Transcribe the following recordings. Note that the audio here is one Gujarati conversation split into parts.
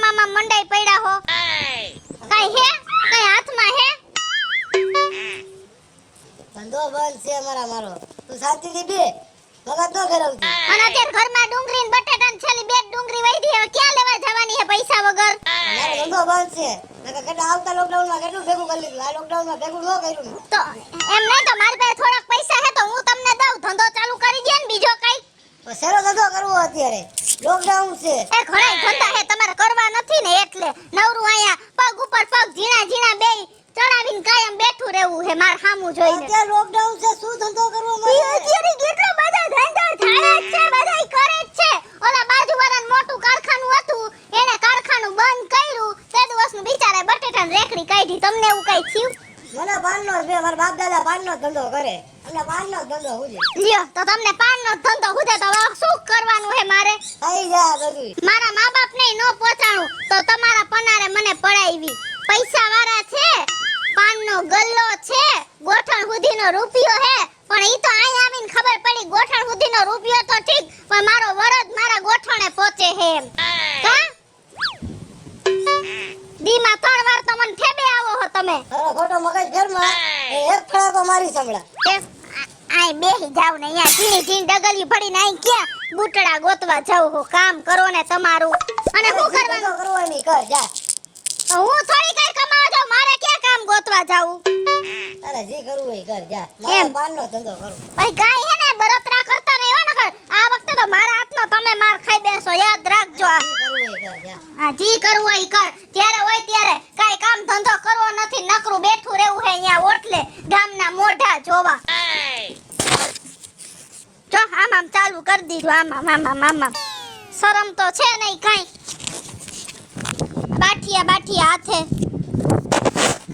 મામા મંડાઈ પડ્યા હો. કઈ હે કઈ હાથમાં હે? ધંધો બંધ છે મારો. તું શાંતિથી બે મગજ ન ફેરવતી. અને અત્યારે ઘરમાં ડુંગળી ને બટાટા ને છેલ્લી બે ડુંગળી વૈધી હવે ક્યાં લેવા જવાની હે પૈસા વગર? મારો ધંધો બંધ છે. નકર કેટલા આવતા લોકડાઉન માં કેટલું ભેગું કરી લીધું. આ લોકડાઉન માં ભેગું ન કર્યું. તો એમ નહીં તો મારી પાસે થોડાક પૈસા હે તો હું તમને દઉં, ધંધો ચાલુ કરી દે ને બીજો કઈ. તો શેનો ધંધો કરવો અત્યારે? લોકડાઉન છે. એ ઘણા ધંધા હે તમારે કરવા નથી ને એટલે નવરું આયા પગ ઉપર પગ ઝીણા ઝીણા બેય ચડાવીને કાયમ બેઠું રહેવું હે માર સામું જોઈને. અત્યારે લોકડાઉન છે, શું ધંધો કરવો મારે? અત્યારે કેટલો બધો ધંધો થાય જ છે, બધાય કરે જ છે. ઓલા બાજુવાળાનું મોટું કારખાનું હતું એને કારખાનું બંધ કર્યું તે દિવસનું બિચારા બટેટાની રેકડી કાઢી. તમને એવું કઈ થયું? મને પાનનો જ બે મારા બાપ દાદા પાનનો ધંધો કરે. અમને પાનનો ધંધો હુજે. લ્યો તો તમને પાનનો ધંધો હુજે તો હવે શું કરવાનું હે મારે? થઈ જાય બધું. મારા મા બાપ ને નો પહોંચાણું તો તમારા પનારે મને પડાવી. પૈસા વાળા છે, પાનનો ગલ્લો છે, ગોઠણ સુધીનો રૂપિયો હે, પણ ઈ તો અહીં આવીને ખબર પડી ગોઠણ સુધીનો રૂપિયો તો ઠીક પણ મારો વરદ મારા ગોઠણે પહોંચે હે એમ. કા દીમાં 3 વાર તો મને ઠેબે આવો હો તમે. તારો ખોટો મગજ ફેરમાં એક ફળાકો મારી સંભળા. આય બેહી જાવ ને અહીંયા ઝીણી ઝીણી ડગલી પડીને આય ક્યાં બુટડા ગોતવા જાવ હો? કામ કરો ને તમારું. અને શું કરવાનું? કરવાની કર જા. હું થોડી કઈ કમાવા જાવ, મારે ક્યાં કામ ગોતવા જાવું? તારે જે કરવું હોય કર જા. મારે પાનનો ધંધો કરું. ભાઈ ગાય હે ને બળતરા કરતા નહીં હો નકર આ વખતે તો મારા હાથનો તમે માર ખાઈ બેસો, યાદ રાખજો. જે કરવું હોય કર જા. હા જી કરવું હોય ઈ કર. ત્યારે હોય ત્યારે કાઈ કામ ધંધો કરવો નથી, નકરું બેઠું રહેવું હે અહીંયા ઓટલે ગામના મોઢા જોવા. જો આમ ચાલુ કરી દીધું આમ. શરમ તો છે નહીં કાઈ. બાઠિયા હાથે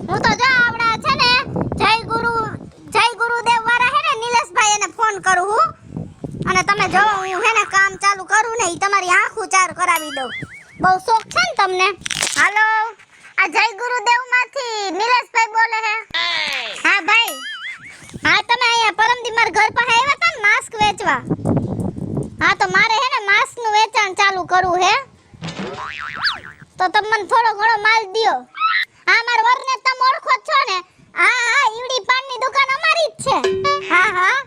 હું તો જો આવડા છે ને જય ગુરુદેવ વાળા હે ને નિલેશભાઈ એને ફોન કરું હું, અને તમે જો હું હે ને કામ ચાલુ કરું ને ઈ તમારી આંખું ચાર કરાવી દઉં. બહુ શોખ છે ને તમને? હાલો, આ જય ગુરુદેવ માંથી નિલેશભાઈ બોલે હે? હા ભાઈ, હા તમે અહીંયા પરમદી માર ઘર પાસે આવ્યા હતા ને માસ્ક વેચવા? હા તો મારે હે ને માસ્ક નું વેચાણ ચાલુ કરવું હે, તો તમે મને થોડો ઘણો માલ દિયો. હા માર વરને તમે ઓળખો છો ને? હા ઈવડી પાનની દુકાન અમારી જ છે. હા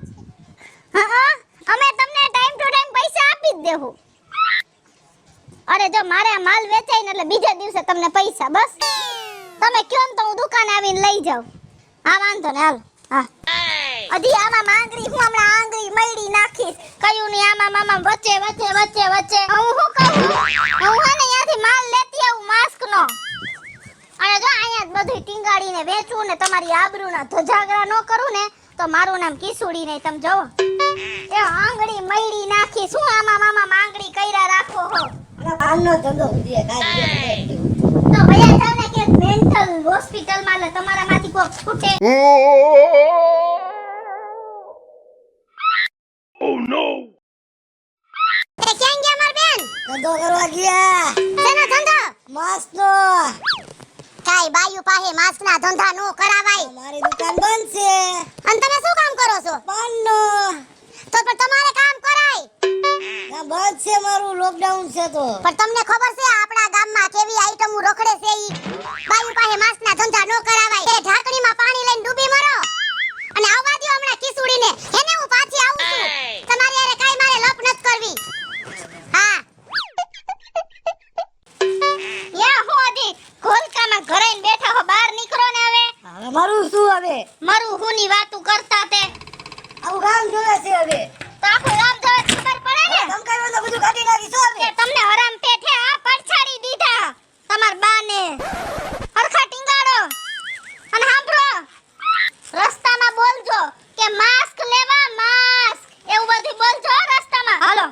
અમે તમને ટાઈમ ટુ ટાઈમ પૈસા આપી જ દેહું. અરે જો મારે આ માલ વેચાય ને એટલે બીજા દિવસે તમને પૈસા, બસ તમે કયો ને તો હું દુકાન આવીને લઈ જાઉં. હા વાંધો ને હાલ. હા હજી આમાં માંગરી હું હમણાં આંગળી મયડી નાખીશ. કયું ની આમાં મામા વચ્ચે હું શું કહું, હું હે ને અહીંયાથી માલ લેતી આવું માસ્ક નો, અને જો અહીંયા જ બધું ટીંગાડીને વેચું ને તમારી આબરૂના ધજાગરા ન કરું ને તો મારું નામ કિસુડી નહીં. તમે જોવો એ આંગળી મયડી નાખી શું આમાં મામા માંગડી કઈરા રાખો હો. પાનનો ધંધો હુજે કાઈ. તો ભૈયા જાવ ને કે મેન્ટલ હોસ્પિટલમાં લે તમારામાંથી કોક છૂટે. Oh no! એ ક્યાં ગયા માર બેન? ધંધો કરવા ગયા. શેનો ધંધો? માસ્કનો. કાઈ બાયુ પાસે માસ્કના ધંધા નો કરાવાય. મારી દુકાન બંધ છે. અને તમે શું કામ કરો છો? પાનનો. તો પણ તમારે કામ કરાય. ના બંધ છે મારું, લોકડાઉન છે તો. પણ તમને ખબર છે આપણા ગામમાં કેવી આઈટમો રખડે છે ઈ? બાયુ પાસે માસ્કના ધંધા નો કરાવાય. એ ઢાંકણીમાં પાણી લઈને ડૂબી મરો અને આવવા દ્યો હમણાં કિસુડીને. એને હું પાછી આવું છું. તમારી હારે કાઈ મારે લપ નત કરવી. હા યા હું હજી ઘોલકામાં ઘરેન બેઠા હો, બહાર નીકળો ને હવે. હવે મારું શું હવે? મરું હુંની વાતું કરતા તે આવું ગામ જોવે છે હવે. તો આખું ગામ જોવે ખબર પડે ને ધમકાવ્યો તો બધું કાઢી નાખી શું હવે? કે તમને હરામ પેઠે આ પડછાડી દીધા તમાર બાને. હરખા ટીંગાડો અને સાંભળો, રસ્તામાં બોલજો કે માસ્ક લેવા માસ્ક, એવું બધું બોલજો રસ્તામાં. હાલો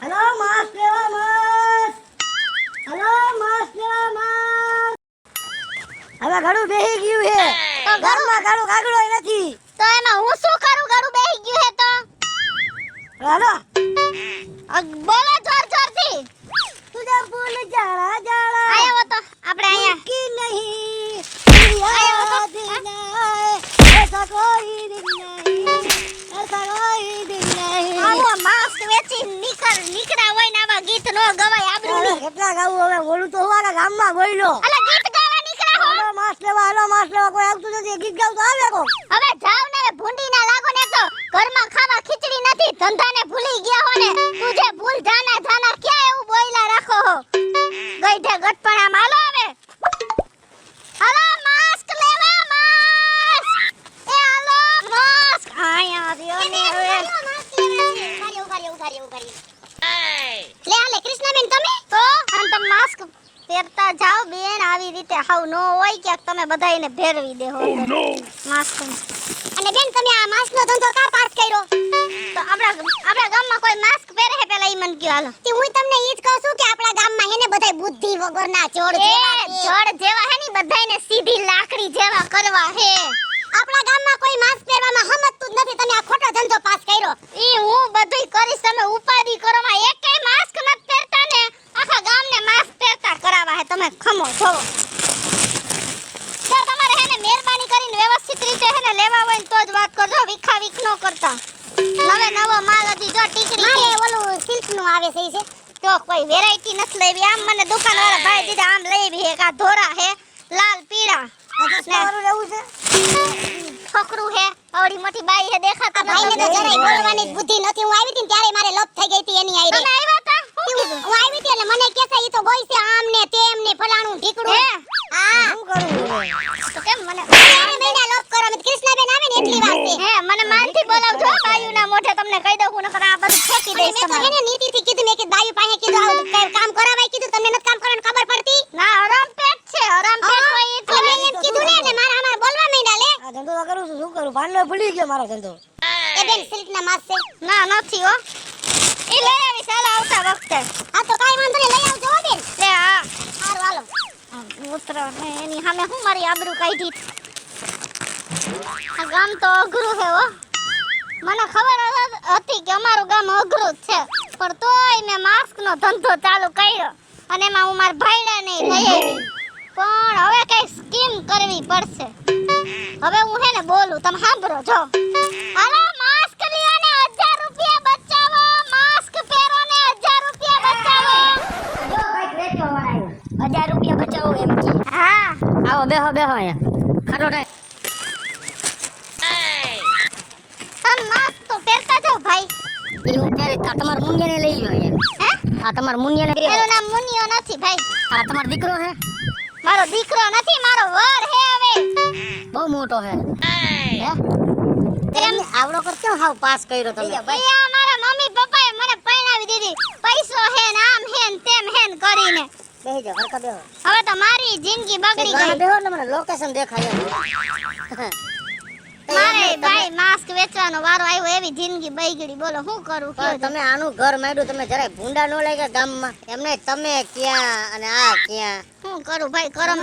હેલો માસ્ક લેવા માસ્ક. હેલો માસ્ક લેવા માસ્ક. હવે ઘણું બેહી ગયું છે. તો ઘરમાં ઘણું કાગડો નથી. તો એમાં હું શું કરું? ગળું બેહી ગયું હે તો હેલો બોલો જોરથી. તુજે ભૂલ જાડા જાડા આયો તો આપણે અહીંયા की नहीं આયો याद તો नहीं ऐसा कोई दिन नहीं ऐसा कोई दिन नहीं. આવો માસ્ક વેચી નીકળ્યા હોય ને આવા ગીત નો ગવાય આબરૂની. કેટલા ગાવું હવે બોલું તો હું આખા ગામમાં બોલ્યો. અલા ગીત ગાવા નીકળ્યા હો. હાલો માસ લેવા કોઈ આવતું નથી. ગીત ગાવ તો આવે કોક. હવે જાવ ને ભૂંડી ના લાગો ને તો ઘરમાં ખાવા ખીચડી નથી ધંધાને ભૂલી ગયા હો ને તુજે ભૂલ જાના જાના ક્યાં એવું બોયલા રાખો હો ગઈઢે ગટપણા માલો હવે હાલો માસ્ક લેવા માસ્ક એ હાલો માસ્ક આયા રહ્યો ને હવે લે આલે કૃષ્ણાબેન તમે તો આમ તમે માસ્ક પહેરતા જાઓ બેન આવી રીતે હાવ નો હોય કે તમે બધાયને ભેરવી દેહો માસ્ક અને બેન તમે આ માસ્કનો ધંધો કા પાસ કર્યો તો આપણા ગામમાં કોઈ માસ્ક પહેરે હે પેલા ઈ મન કયો હાલો તે હું તમને ઈ જ કહું છું કે આપણા ગામમાં હેને બધાય બુદ્ધિ વગરના ચોડ જેવા હે ની બધાયને સીધી લાકડી જેવા કરવા હે આપણા ગામમાં કોઈ માસ્ક પહેરવામાં હમજતું જ નથી તમે આ ખોટો ધંધો પાસ કર્યો ઈ હું બધુંય કરીશ તમે ઉપાધિ કરો માં એકેય માસ્ક ન પહેરતા ને આખા ગામને માસ્ક પહેરતા કરાવા હે તમે ખમો જોવો સર તમારે હેને મહેરબાની કરીને વ્યવસ્થિત રીતે હેને લેવા હોય ને તો જ વાત કરજો વિખા વિખ નો કરતા નવે નવો માલ હતી જો ટીકડી મારે ઓલું સિલ્ક નું આવે છે ઈ છે તો કોઈ વેરાયટી નથી લેવી આમ મને દુકાન વાળા ભાઈ દીધા આમ લેવી હે કા ધોરા હે લાલ પીળા મારું લેવું છે. છોકરું હે આવડી મોટી બાઈ હે દેખાતા ભાઈને તો જરાય બોલવાની બુદ્ધિ નથી હું આવી હતી ને ત્યારે મારે લપ થઈ ગઈ હતી એની આઈરે તમે આવ્યા હતા હું આવી હતી એટલે મને કહે છે ઈ તો બોય છે આમ ને તેમ ને ફલાણું ઢીકડું હે હા શું કરું હવે? તો કેમ મને એને મહિના લોક કરો મે કૃષ્ણાબેન આવે ને એટલી વાત છે હે મને માનથી બોલાવજો બાયુના મોઢે તમને કહી દઉં હું નકર આ બધું ફેંકી દઈશ તમે એને નીતિથી કીધું મે કે બાયુ પાસે કીધું આવું કામ કરાવાય કીધું તમને નથી કામ કરવાનું ખબર પડતી ના હરામ પેટ છે હરામ પેટ હોય એટલે મેં એમ કીધું ને મારા અમાર બોલવા માંડ્યા લે આ ધંધો તો કરું છું શું કરું ભાનલો ભૂલી ગયો મારો ધંધો. એ બેન સિલ્ક ના માસ છે ના નથી હો ઈ લઈ આવી સાલા આવતા વખતે હા તો કાઈ વાંધો નહીં લઈ આવજો હો બેન લે હા હારું હાલો ઉતરો ને એની સામે હું મારી આબરૂ કાઢી આ ગામ તો અઘરું છે હો મને ખબર હતી કે અમારું ગામ અઘરું જ છે પણ તોય મેં માસ્ક નો ધંધો ચાલુ કર્યો અને એમાં હું મારા ભાઈડાને લઈ આવી પણ હવે કઈ સ્કીમ કરવી પડશે હવે હું હે ને બોલું તમે સાંભળો જો હાલો માસ્ક લ્યો ને 1000 રૂપિયા બચાવો માસ્ક પહેરો ને 1000 રૂપિયા બચાવો જો ભાઈ વેચવા વાળા 1000 રૂપિયા બચાવો એમ કે. હા આવો બેહો અહીંયા ખાટો થાય. તમે માસ્ક તો પહેરતા જાઓ ભાઈ એ હું ત્યારે આ તમાર મુનિયાને લઈ લો અહીંયા. હે આ તમાર મુનિયાને એનું નામ મુનિયો નથી ભાઈ આ તમારો દીકરો છે મારો દીકરો નથી મારો વર હે હવે બહુ મોટો છે હે એમ આવડો કર કેમ હાવ પાસ કર્યો તમે ભૈયા મારા મમ્મી પપ્પાએ મને પરણાવી દીધી પૈસો હે ને આમ હે ને તેમ હે ને કરીને બેહી જાઓ હરકા બેહો હવે તો મારી જિંદગી બગડી ગઈ બેહો ને મને લોકેશન દેખાય મારે ભાઈ માસ્ક વેચવાનો વારો આવ્યો એવી જિંદગી બગડી બોલો શું કરું પણ તમે આનું ઘર માંડ્યું તમે જરાય ભૂંડા નો લાગ્યા ગામમાં એમને તમે ક્યાં અને આ ક્યાં શું કરું ભાઈ કરમ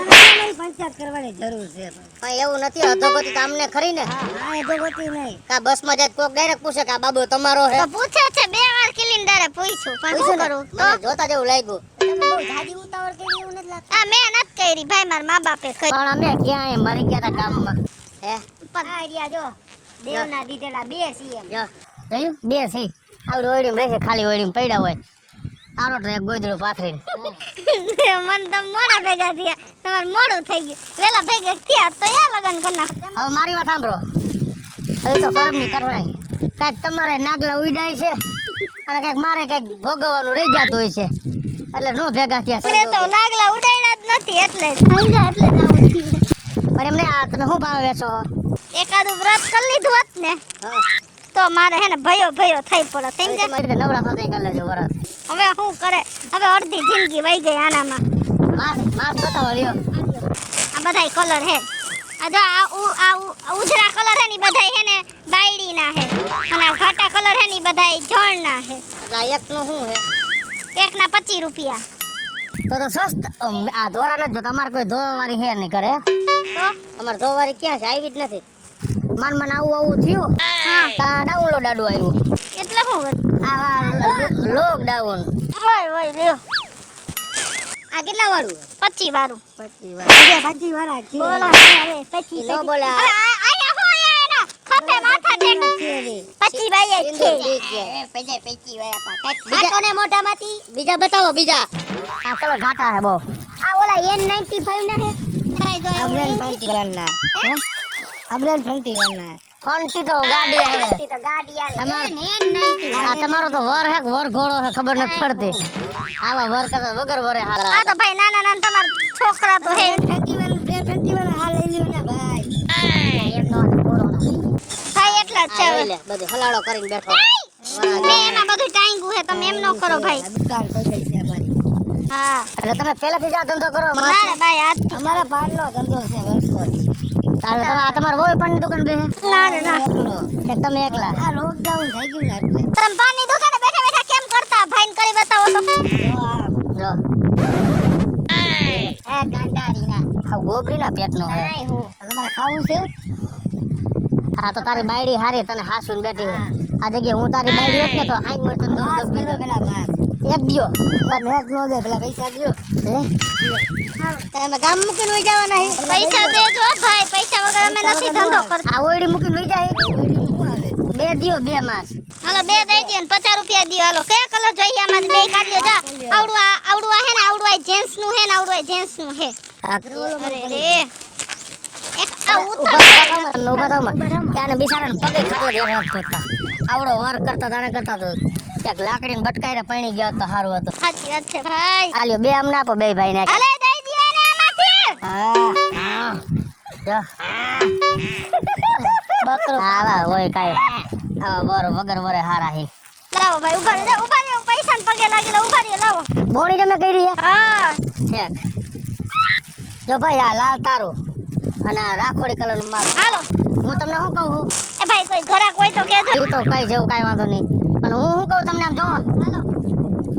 પંચાયત કરવાની જરૂર છે પણ એવું નથી અધોગતિ તો અમને ખરી ને હા અધોગતિ નહીં કા બસમાં જાય કોક ડાયરેક્ટ પૂછે કે આ બાબુ તમારો છે તો પૂછે છે બે વાર કિલિન્ડરે પૂછ્યું પણ શું કરું તો જોતા જેવું લાગ્યું તમે બહુ જાજી ઉતાવળ કરી એવું નથી લાગતું આ મેં નથી કરી ભાઈ મારા મા બાપે કરી પણ અમે ક્યાં મરી ગયા તા ગામમાં હે આઈડિયા જો દેવના દીધેલા બે સીએમ જો જોયું બે છે આવડું ઓળીમ રહેશે ખાલી ઓળીમ પડ્યા હોય આનો તો એક ગોદડું પાથરીને મન તો મોડા ભેગા થયા તમારે મોડું થઈ ગયું વેલા ભેગા થયા તો યા લગન કરી નાખ હવે મારી વાત સાંભળો હવે તો કરમ ની કરવાય કાંઈક તમારે નાગલા ઉડાય છે અને કાંઈક મારે કાંઈક ભોગવવાનું રહી જતું હોય છે એટલે નો ભેગા થયા મને તો નાગલા ઉડાડ્યા જ નથી એટલે સમજા એટલે જ આવું થયું. પણ એમને આ તમે શું ભાવે વેચો એકાદું વ્રત કરી લીધું હોત ને તો મારે હે ને ભયો થઈ પડે સમજે મારી નવરા થતા કરી લેજો વરસ હવે શું કરે હવે અડધી જિંદગી વહી ગઈ આનામાં માસ બતાવો લ્યો આ બધાય કલર હે આ જો આ ઉજરા કલર હે ની બધાય હે ને બાયડી ના હે અને આ ઘાટા કલર હે ની બધાય જળ ના હે એટલે આ એક નું શું હે એક ના 25 રૂપિયા તો સસ્તા આ ધોરા નથી જો તમારે કોઈ ધોવાવાળી હે નહીં કરે તો અમારે ધોવાવાળી ક્યાં છે આવી જ નથી મન આવું થયું તા ડાઉનલોડ આડું આવ્યું એટલે શું આ લોકડાઉન હોય લ્યો આ કેટલા વાળું 25 વાળું 25 વાળા બોલો હવે 25 નો બોલે આયા હો આયા એના ખપે માથા ટેક પચી ભાઈ જ છે બીજા મોઢામાંથી બીજા બતાવો બીજા આ કલર ઘાટા હે બહુ આ ઓલા N95 ના હે ટ્રાય જો અબલેન ફંટી કલરના હે અબલેન ફંટી કલરના ફંટી તો ગાડી આવે તો ગાડી તમાર આવે N95 આ તમારો તો વર હે વર ઘોડો હે ખબર નથી પડતી આવા વર કરતા વગર વરે હારા આ તો ભાઈ નાના નાના તમાર છોકરા તો હે ફેસ્ટિવલ હાલ લઈ લ્યો ને ભાઈ એમનો ઘોડો ભાઈ એટલા જ છે હવે. લે બધે હલાડો કરીને બેઠો મેં એમાં બધું ટાંગ્યું હે તમે એમ ન કરો ભાઈ દુકાન થઈ ગઈ છે અમારી હા એટલે તમે પહેલાથી જ આ ધંધો કરો ના ભાઈ આ અમારા પાડનો ધંધો છે વર્ષોથી તારે તમાર વોય પણ દુકાન બે ના ના કે તમે એકલા આ લોકડાઉન થઈ ગયું ને એટલે તમે પાણી દુકાને બેઠા બેઠા કેમ કરતા ભાઈને કરી બતાવો તો જો આ ગાંડારી ના આ ગોબરીના પેટનો હે નાય હું તમારે ખાવું છે આ તો તારી બાયડી હારી તને હાસુન બેઠી છે. આ જગ્યાએ હું તારી બાયડી હોત ને તો આઈ મળતો દસ કિલો પેલા એક દિયો તમે એક નો દે પેલા પૈસા દિયો હે તમે ગામ મૂકીને વઈ જવાના હે પૈસા દેજો ભાઈ પૈસા વગર અમે નથી ધંધો કરતા આ ઓયડી મૂકીને વઈ જાય બે દિયો બે માસ હાલો બે દઈ દે ને 50 રૂપિયા દીયો હાલો કયા કલર જોઈએ આમાં બે કાઢ્યો જા આવડું આ હે ને આવડું આ જેન્ટ્સ નું હે ને આવડું આ જેન્ટ્સ નું હે અરે રે એક આ ઉતાર ત્યાં બિચારાને પગે ખાતો જ નથી કરતા આવડો વાર કરતા તાણે કરતા તો એક લાકડીને બટકાઈને પૈણી ગયો તો સારું હતું સાચી વાત છે ભાઈ આલ્યો બે અમને આપો બે ભાઈ ને હાલે દઈ દે ને આમાંથી બકરો આવા હોય કાઈ આવા વર વગર વરે હારા હે લાવો ભાઈ ઉભા રહો પૈસા ને પગે લાગી ઉભા રહો લાવો બોણી તમે કરી હે હા ઠેક જો ભાઈ આ લાલ તારું અને આ રાખોડી કલર નું મારું હાલો હું તમને શું કહું છું એ ભાઈ કોઈ ઘરાક હોય તો કહેજો એ તો કઈ જેવું કાઈ વાંધો નહીં પણ હું શું કહું તમને આમ જો હાલો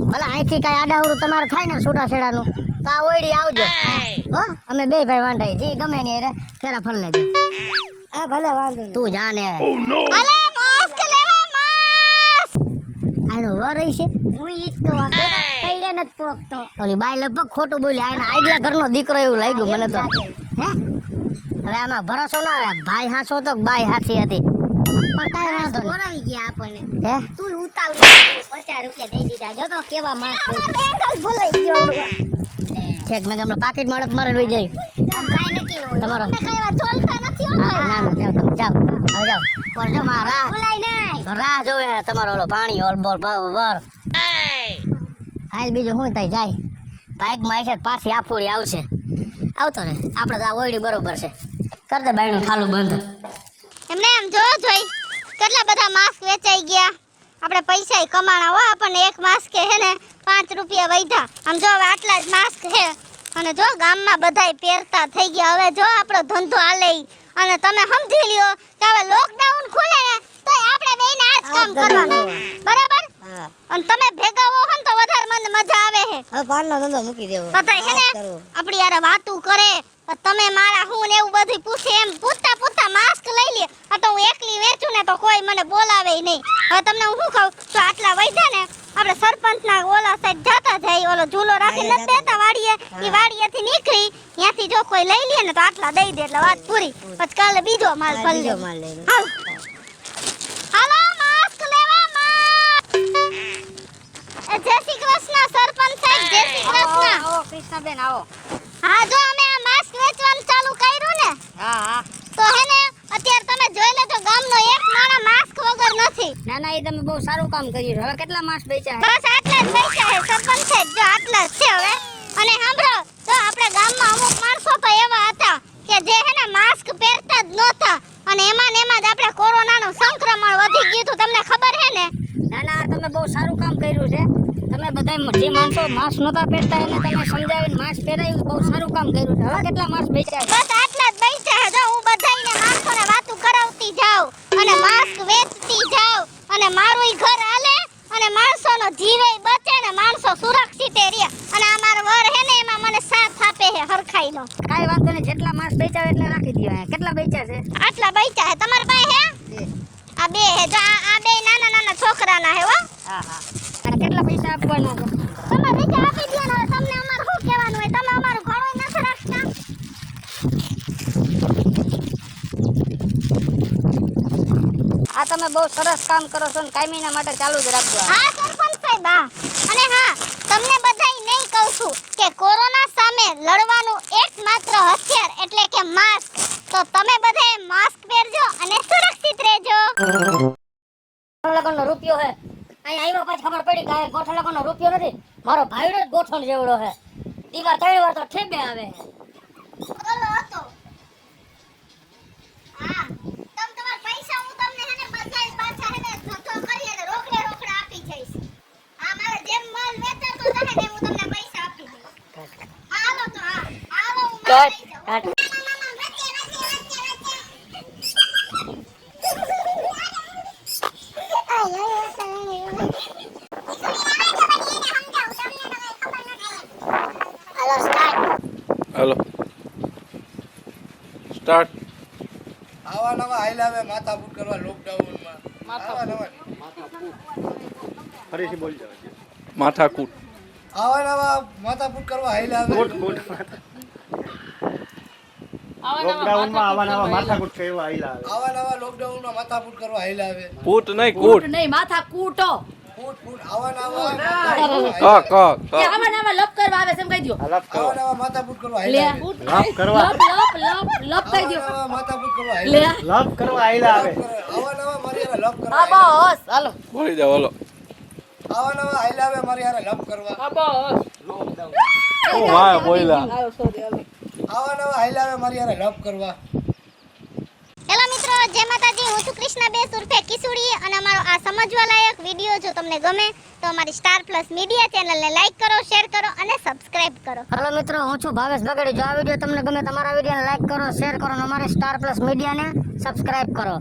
ભલા અહીંથી કાંઈ આડાવડું તમારે થાય ને છૂટા છેડાનું તો આ ઓયડી આવજો હો અમે બે ભાઈ વાંધાઈ જે ગમે ને રે ફેરા ફર લેજો હા ભલે વાંધો તું જાને હાલે માસ્ક લેવા માસ્ક આનો વર છે હું ઈ તો કઈડે નત પોકતો ઓલી બાઈ લગભગ ખોટું બોલી આના આઈડિયા ઘરનો દીકરો એવું લાગ્યું મને તો હે હવે આમાં ભરોસો ના રહે ભાઈ હાસો તો બાઈ હાથી હતી પણ કાંઈ વાંધો નહીં બોલાવી ગયા આપણને હે તું ઉતાવળ 50 રૂપિયા દઈ દીધા જો તો કેવા માસ્ક ભૂલાઈ ગયો ઠેક મેં તમને પાકીટ મળત મારે લઈ જાય કાઈ નથી તમારો કઈ વાત ચોલતા નથી હો ના ના જાઓ તમે જાઓ હવે જાઓ પણ જો મારા ભૂલાઈ નહીં રાહ જોવે તમારો ઓલો પાણી ઓલ બોલ વર હાલ બીજું શું થાય જાય બાઇકમાં આવશે પાછી આફોડી આવશે આવતો ને આપણે તો આ ઓયડી બરોબર છે કર દે બાયણું ખાલું બંધ એમને એમ જોઈ કેટલા બધા માસ્ક વેચાઈ ગયા આપણે પૈસા કમાણા હો આપણને એક માસ્કે હે ને 5 રૂપિયા વૈધા આમ જો હવે આટલા જ માસ્ક હે અને જો ગામમાં બધાય પહેરતા થઈ ગયા હવે જો આપણો ધંધો હાલે ઈ. અને તમે સમજી લ્યો કે હવે લોકડાઉન ખુલે ને તો આપણે બેયને આ જ કામ કરવાનું બરાબર હા અને તમે ભેગા હો ને તો વધારે મને મજા આવે હે હવે પાનનો ધંધો મૂકી દેવો બધાય હે ને આપણી યાર વાતું કરે તમે મારા હું ને એવું બધું પૂછે એમ પૂછતા માસ્ક લઈ લે આ તો હું એકલી વેચું ને તો કોઈ મને બોલાવે નહીં હવે તમને હું શું કહું તો આટલા વૈધા ને આપણે સરપંચના ઓલા સાઈડ જાતા જાય ઓલો ઝૂલો રાખીને નથી દેતા વાડીએ ઈ વાડીએથી નીકળી ત્યાંથી જો કોઈ લઈ લે ને તો આટલા દઈ દે એટલે વાત પૂરી પછી કાલે બીજો માલ ભરી લે માલ લઈ હાલો હાલો માસ્ક લેવા માસ્ક જય શ્રી કૃષ્ણ સરપંચ સાહેબ જય શ્રી કૃષ્ણ આવો કૃષ્ણાબેન આવો હા જો અમે આ માસ્ક વેચવાનું ચાલુ કર્યું ને હા હા તો હે ને અત્યારે તમે જોઈ લેજો ગામનો એક માણસ માસ્ક વગર નથી ના ના એ તમે બહુ સારું કામ કર્યું હવે કેટલા માસ બેચ્યા બસ આટલા જ પૈસા છે સરપંચ સાહેબ જો આટલા જ છે હવે અને સાંભળો તો આપણે ગામમાં અમુક માણસો તો એવા હતા કે જે હે ને માસ્ક પહેરતા જ નહોતા અને એમાં ને એમાં જ આપણે કોરોનાનું સંક્રમણ વધી ગયું હતું તમને ખબર હે ને ના ના તમે બહુ સારું કામ કર્યું છે તમે બધા જે માણસો માસ્ક નહોતા પહેરતા એને તમે સમજાવીને માસ્ક પહેરાવ્યું બહુ સારું કામ કર્યું છે હવે કેટલા માસ્ક બેચ્યા બસ આટલા જ પૈસા છે જો હું બધાયને માણસોને વાતું કરાવતી જાઉં અને માસ્ક વેચતી જાઉં અને મારું ઈ ઘર હાલે અને માણસોનો જીવે બચે ને માણસો સુરક્ષિત રહે અને આ મારો વર હે ને એમાં મને સાથ આપે હે હરખાઈનો કાઈ વાંધો નહીં જેટલા માસ બેચ્યા એટલે રાખી દો કેટલા બેચ્યા છે આટલા બૈચા હે તમાર પાસે હે આ બે હે જો આ બે નાના નાના છોકરાના હે હો હા હા અને કેટલા પૈસા આપવાના છે તમે પૈસા આપી દો ને હવે તમને અમાર શું કહેવાનું હોય તમે અમારું ઘણું નથી રાખતા આ તમે બહુ સરસ કામ કરો છો ને કાયમીના માટે ચાલુ જ રાખજો હા સરપંચ સાહેબ હા. અને હા તમને બધાય નહીં કહું છું કે કોરોના સામે લડવાનું એકમાત્ર હથિયાર એટલે કે માસ્ક. તો તમે બધાએ માસ્ક પહેરજો અને સુરક્ષિત રહેજો. ગોઠણ રૂપિયો હે અહીં આવ્યો પછી ખબર પડી કે આ ગોઠણ રૂપિયો નથી મારો ભાઈડો જ ગોઠણ જેવડો હે દીવા 3 વાર તો ઠેબે આવે બોલો હતો. હા તમ તમાર પૈસા હું તમને હેને બધાય પાછા હેને ધક્કો કરી અને રોકડા આપી જઈશ. હા મારે જેમ માલ વેચાતો થાય ને હું તમને પૈસા આપી દઈશ. હાલો તો હા હાલો હું માલ લઈ જાઉં. हेलो स्टार्ट આવા નવા હાઈલાવે માથાકૂટ કરવા લોકડાઉનમાં આવા નવા माथाकूट આવા નવા માથાકૂટ કરવા હાઈલાવે લોકડાઉનમાં આવા નવા માથાકૂટ કરવા આયલા આવે. આવા નવા લોકડાઉનમાં માથાકૂટ કરવા હાઈલાવે कूट नहीं कूट નહીં માથા કૂટો ફૂટ ફૂટ આવા નવા क क કે આવા નવા લપ કરવા આવે છે એમ કહી દો આ લપ કરો. આવા નવા માથાકૂટ કરવા લે હાઈલાવે લપ કરવા લપ લપ કહી દો આવા નવા માથાકૂટ કરવા લે હાઈલાવે લપ કરવા આયલા આવે. આવા નવા મારી હારે લપ કરવા આ બસ હાલો बोली जाओ बोलो આવા નવા હાઈલાવે મારી હારે લપ કરવા આ બસ ओ माय बोला આયો સોરી હાલો આવા નવા હાઈલાવે મારી હારે લપ કરવા હેલો મિત્રો જય માતાજી હું છું કૃષ્ણાબેન ઉર્ફે કિસુડી અને અમારો આ સમજવા લાયક વિડિયો જો તમને ગમે તો અમારી સ્ટાર પ્લસ મીડિયા ચેનલને લાઈક કરો શેર કરો અને સબસ્ક્રાઇબ કરો. હેલો મિત્રો હું છું ભાવેશ બગડી જો આ વિડિયો તમને ગમે તમારા વિડિયોને લાઈક કરો શેર કરો અને અમારી સ્ટાર પ્લસ મીડિયાને સબસ્ક્રાઇબ કરો